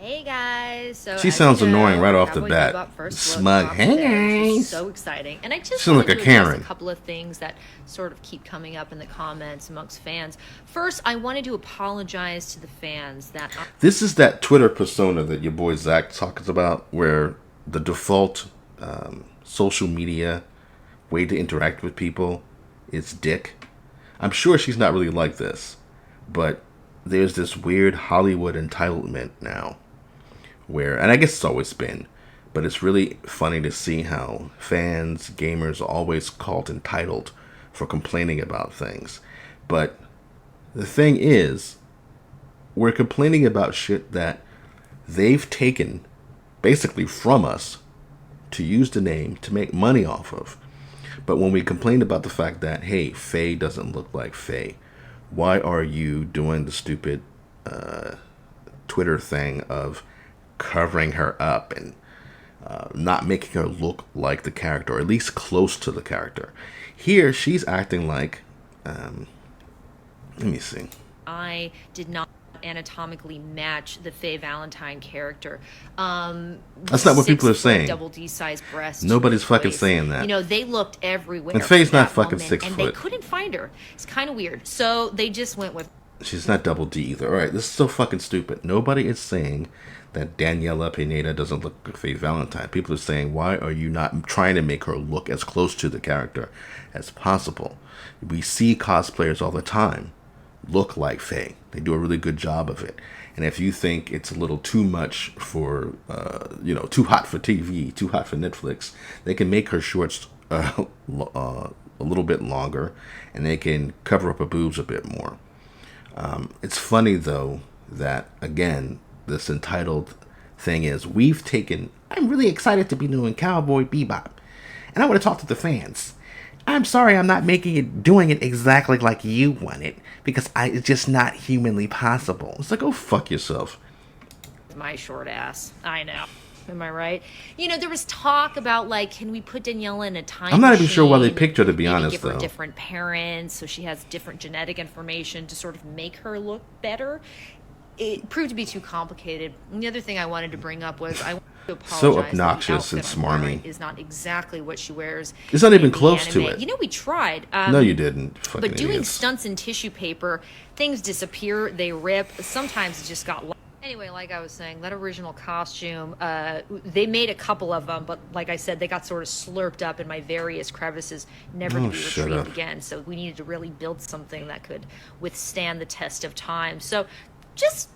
Hey guys! So She as you sounds annoying know, right off the Cowboy bat. Bebop first look Smug. dropped Hey today, which is guys. so exciting. And I just Sound wanted like to a address a Karen. couple of things that sort of keep coming up in the comments amongst fans. First, I wanted to apologize to the fans that This is that Twitter persona that your boy Zach talks about, where the default social media way to interact with people is dick. I'm sure she's not really like this, but there's this weird Hollywood entitlement now where, and I guess it's always been, but it's really funny to see how fans, gamers are always called entitled for complaining about things. But the thing is, we're complaining about shit that they've taken basically from us to use the name to make money off of. But when we complain about the fact that, hey, Faye doesn't look like Faye, why are you doing the stupid Twitter thing of covering her up and not making her look like the character, or at least close to the character? Here, she's acting like, let me see. I did not anatomically match the Faye Valentine character. That's not what people are saying. Double D size breast. Nobody's fucking saying that. You know, they looked everywhere. And Faye's not that fucking woman, 6 and foot. they couldn't find her. It's kind of weird. So they just went with. She's not double D either. All right, this is so fucking stupid. Nobody is saying that Daniela Pineda doesn't look like Faye Valentine. People are saying, why are you not trying to make her look as close to the character as possible? We see cosplayers all the time look like Faye. They do a really good job of it. And if you think it's a little too much for, too hot for TV, too hot for Netflix, they can make her shorts a little bit longer, and they can cover up her boobs a bit more. It's funny, though, that, again, this entitled thing is, I'm really excited to be doing Cowboy Bebop, and I want to talk to the fans. I'm sorry I'm not doing it exactly like you want it, because it's just not humanly possible. It's like, go fuck yourself. My short ass. I know. Am I right? You know, there was talk about, like, can we put Daniela in a time I'm not even machine, sure why they picked her, to be maybe honest, give her though. different parents so she has different genetic information to sort of make her look better. It proved to be too complicated. And the other thing I wanted to bring up was I wanted to apologize. So obnoxious and smarmy. Is not exactly what she wears. It's not even in the close to anime. it. You know, we tried. No, you didn't. Fucking But doing idiots. stunts in tissue paper, things disappear, they rip. Sometimes it just got lost. Anyway, like I was saying, that original costume, they made a couple of them, but like I said, they got sort of slurped up in my various crevices, never to be shut retrieved up. again. So we needed to really build something that could withstand the test of time. So just,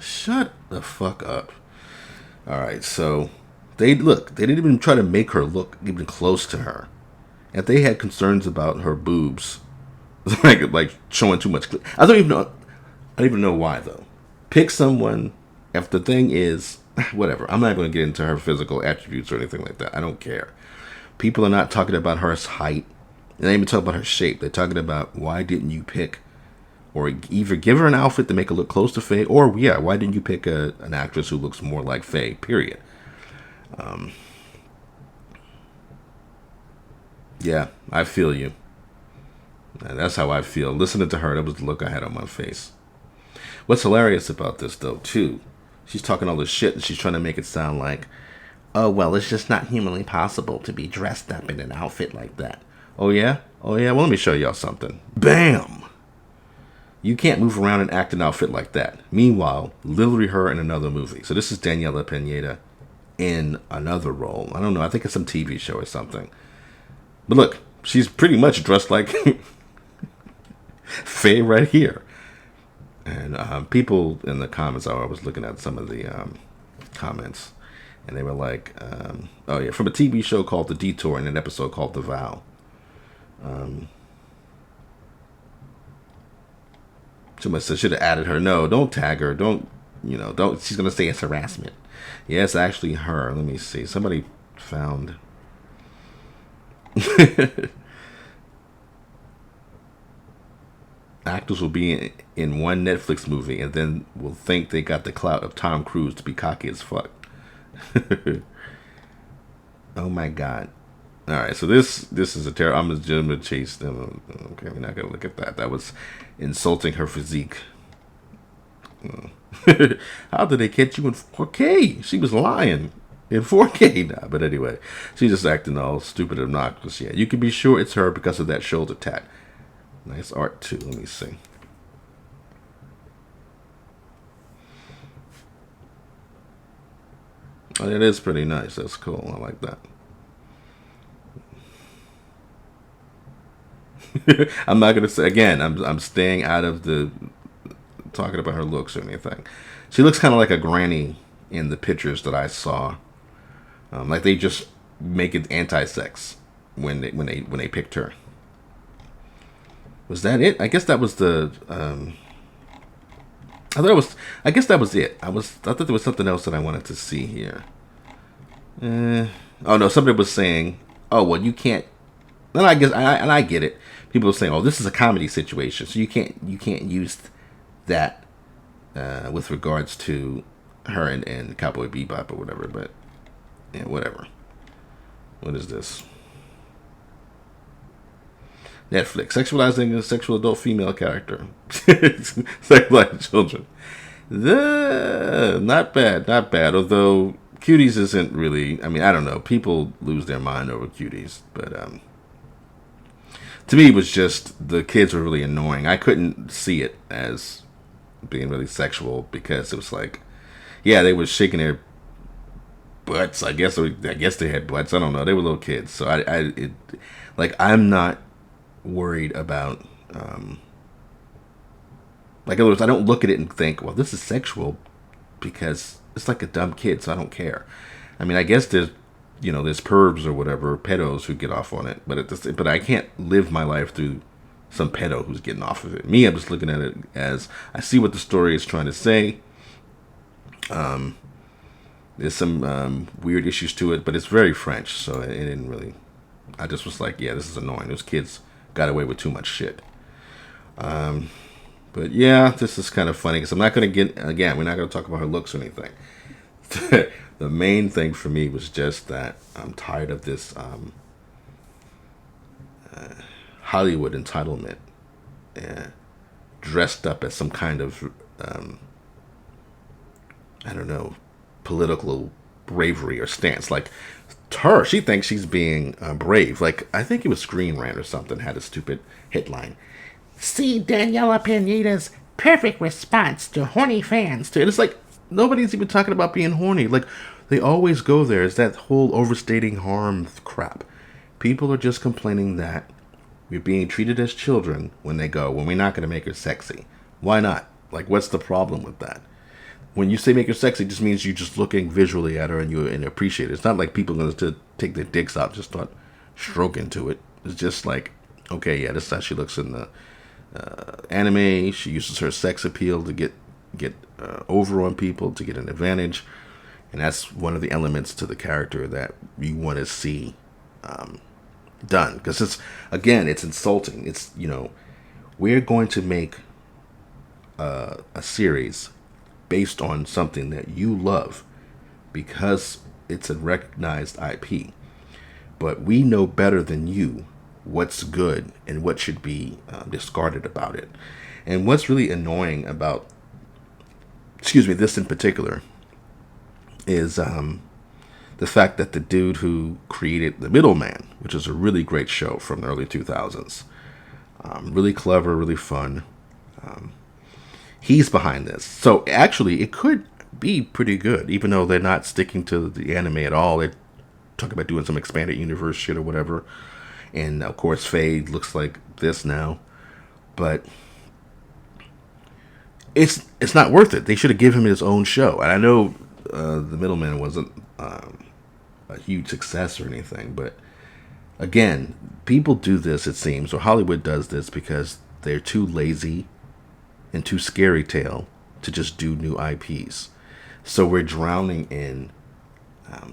Shut the fuck up. Alright, so they didn't even try to make her look even close to her. If they had concerns about her boobs, like showing too much, I don't even know why, though. Pick someone. If the thing is, whatever, I'm not going to get into her physical attributes or anything like that. I don't care. People are not talking about her height. They're not even talking about her shape. They're talking about, why didn't you pick, or either give her an outfit to make her look close to Faye, or why didn't you pick an actress who looks more like Faye? Period. Yeah, I feel you. And that's how I feel. Listening to her, that was the look I had on my face. What's hilarious about this, though, too, she's talking all this shit and she's trying to make it sound like, oh, well, it's just not humanly possible to be dressed up in an outfit like that. Oh, yeah? Oh, yeah? Well, let me show y'all something. Bam! You can't move around and act an outfit like that. Meanwhile, literally her in another movie. So this is Daniela Pineda in another role. I don't know. I think it's some TV show or something. But look, she's pretty much dressed like Faye right here. And people in the comments, I was looking at some of the comments, and they were like, oh yeah, from a TV show called The Detour and an episode called The Vow. Someone said, should have added her. No, don't tag her. Don't, she's going to say it's harassment. Yeah, it's actually her. Let me see. Somebody found... Actors will be in one Netflix movie and then will think they got the clout of Tom Cruise to be cocky as fuck. Oh my god. Alright, so this is a terror. I'm just gonna chase them. Okay, we're not gonna look at that. That was insulting her physique. How did they catch you in 4K? She was lying. In 4K now. But anyway, she's just acting all stupid and obnoxious. Yeah, you can be sure it's her because of that shoulder tat. Nice art, too. Let me see. Oh, it is pretty nice. That's cool. I like that. I'm not gonna say again. I'm staying out of the talking about her looks or anything. She looks kind of like a granny in the pictures that I saw. Like they just make it anti-sex when they picked her. Was that it? I guess that was the. I thought it was. I guess that was it. I thought there was something else that I wanted to see here. Oh no! Somebody was saying, "Oh well, you can't." Then I guess I get it. People were saying, "Oh, this is a comedy situation, so you can't use that with regards to her and Cowboy Bebop or whatever." But yeah, whatever. What is this? Netflix sexualizing a sexual adult female character, sexualizing children. Not bad, not bad. Although Cuties isn't really. I mean, I don't know. People lose their mind over Cuties, but to me, it was just the kids were really annoying. I couldn't see it as being really sexual because it was like, yeah, they were shaking their butts. I guess they had butts. I don't know. They were little kids, so I'm not worried about. Like, in other words, I don't look at it and think, well, this is sexual because it's like a dumb kid, so I don't care. I mean, I guess there's pervs or whatever, pedos who get off on it, but I can't live my life through some pedo who's getting off of it. Me, I'm just looking at it as I see what the story is trying to say. There's some weird issues to it, but it's very French, so it didn't really. I just was like, yeah, this is annoying. Those kids got away with too much shit. But yeah, this is kind of funny because I'm not going to we're not going to talk about her looks or anything. The main thing for me was just that I'm tired of this Hollywood entitlement dressed up as some kind of, I don't know, political bravery or stance. Like, she thinks she's being brave. Like, I think it was Screen Rant or something had a stupid headline. See Daniela Pineda's perfect response to horny fans. And it's like, nobody's even talking about being horny. Like, they always go there. It's that whole overstating harm crap. People are just complaining that we're being treated as children when we're not going to make her sexy. Why not? Like, what's the problem with that? When you say make her sexy, it just means you're just looking visually at her and appreciate it. It's not like people are going to take their dicks out and just start stroking to it. It's just like, okay, yeah, this is how she looks in the anime. She uses her sex appeal to get over on people, to get an advantage, and that's one of the elements to the character that you want to see done. Because it's insulting. It's we're going to make a series based on something that you love because it's a recognized IP, but we know better than you what's good and what should be discarded about it. And what's really annoying about, this in particular, is the fact that the dude who created The Middleman, which is a really great show from the early 2000s, really clever, really fun, he's behind this. So actually, it could be pretty good, even though they're not sticking to the anime at all. They're talking about doing some expanded universe shit or whatever. And of course, Faye looks like this now, but it's not worth it. They should have given him his own show. And I know The Middleman wasn't a huge success or anything, but again, people do this, it seems, or Hollywood does this because they're too lazy and too scary tale to just do new IPs. So we're drowning in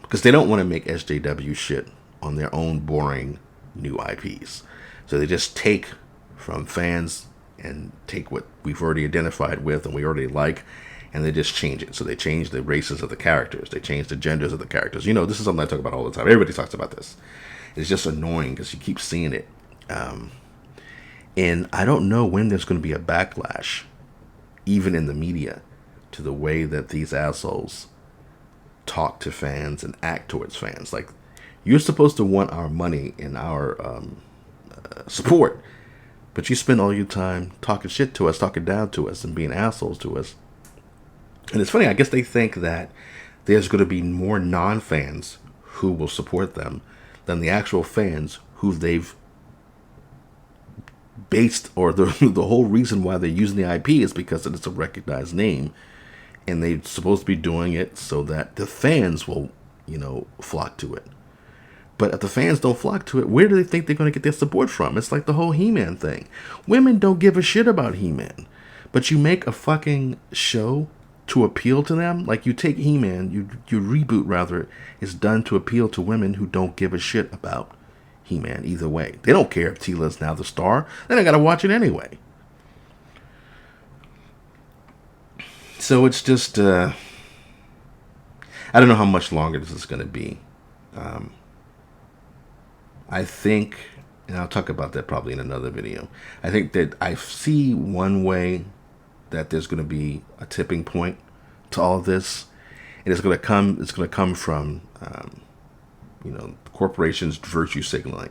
because they don't want to make SJW shit on their own boring new IPs. So they just take from fans and take what we've already identified with and we already like, and they just change it. So they change the races of the characters. They change the genders of the characters. This is something I talk about all the time. Everybody talks about this. It's just annoying because you keep seeing it. And I don't know when there's going to be a backlash, even in the media, to the way that these assholes talk to fans and act towards fans. Like, you're supposed to want our money and our support, but you spend all your time talking shit to us, talking down to us, and being assholes to us. And it's funny, I guess they think that there's going to be more non-fans who will support them than the actual fans who they've based, or the whole reason why they're using the IP is because it's a recognized name, and they're supposed to be doing it so that the fans will, flock to it. But if the fans don't flock to it, where do they think they're going to get their support from? It's like the whole He-Man thing. Women don't give a shit about He-Man, but you make a fucking show to appeal to them. Like, you take He-Man, your reboot rather, is done to appeal to women who don't give a shit about He-Man either way. They don't care if Teela's now the star. Then I gotta watch it anyway. So it's just, I don't know how much longer this is going to be. I think, and I'll talk about that probably in another video, I think that I see one way that there's going to be a tipping point to all of this, and it's going to come from, corporations virtue signaling,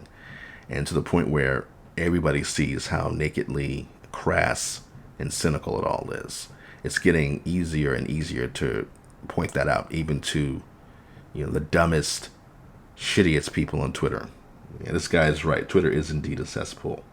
and to the point where everybody sees how nakedly crass and cynical it all is. It's getting easier and easier to point that out, even to, the dumbest, shittiest people on Twitter. Yeah, this guy is right. Twitter is indeed a cesspool.